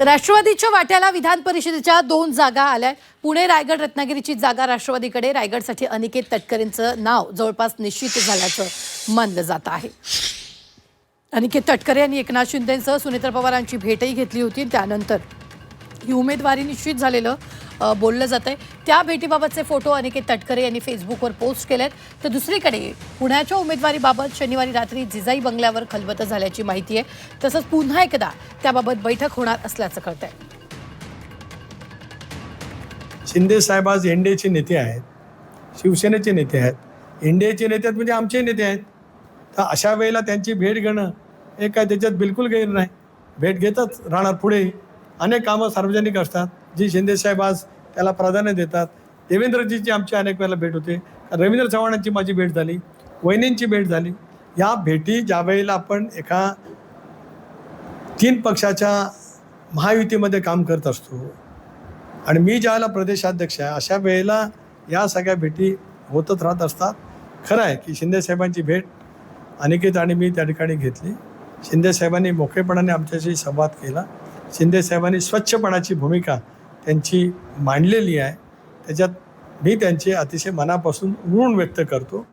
राष्ट्रवादीच्या वाट्याला विधान परिषदेच्या 2 जागा आल्या। पुणे रायगड रत्नागिरीची जागा राष्ट्रवादीकडे। रायगडसाठी अनिकेत तटकरेंचं नाव जवळपास निश्चित झाल्याचं मानलं जात आहे। अनिकेत तटकरे यांनी एकनाथ शिंदेंसह सुनेत्र पवारांची भेटही घेतली होती। त्यानंतर ही उमेदवारी निश्चित झालेलं बोललं जातंय। त्या भेटीबाबतचे फोटो अनिकेत तटकरे यांनी फेसबुकवर पोस्ट केलेत। तर दुसरीकडे पुण्याच्या उमेदवारीबाबत शनिवारी रात्री जिजाई बंगल्यावर खलबतं झाल्याची माहिती आहे। तसंच पुन्हा एकदा त्याबाबत बैठक होणार असल्याचं कळतंय। शिंदे साहेब आज एनडीएचे नेते आहेत, शिवसेनेचे नेते आहेत, एनडीएचे नेते आहेत म्हणजे आमचे नेते आहेत। तर अशा वेळेला त्यांची भेट घेणं हे काय त्याच्यात बिलकुल गैर नाही। भेट घेतच राहणार। पुढे अनेक कामं सार्वजनिक असतात जी शिंदे साहेब आज त्याला प्राधान्य देतात। देवेंद्रजीची आमची अनेक वेळेला भेट होते। रवींद्र चव्हाणांची माझी भेट झाली, वहिनींची भेट झाली। या भेटी ज्या वेळेला आपण एका 3 पक्षाच्या महायुतीमध्ये काम करत असतो आणि मी ज्यावेळेला प्रदेशाध्यक्ष आहे अशा वेळेला या सगळ्या भेटी होतच राहत असतात। खरं आहे की शिंदे साहेबांची भेट अनिकेत आणि मी त्या ठिकाणी घेतली। शिंदे साहेबांनी मोकळेपणाने आमच्याशी संवाद केला। शिंदे साहेबांनी स्वच्छपणाची भूमिका त्यांची मांडलेली आहे। त्याच्यात मी त्यांचे अतिशय मनापासून ऋण व्यक्त करतो।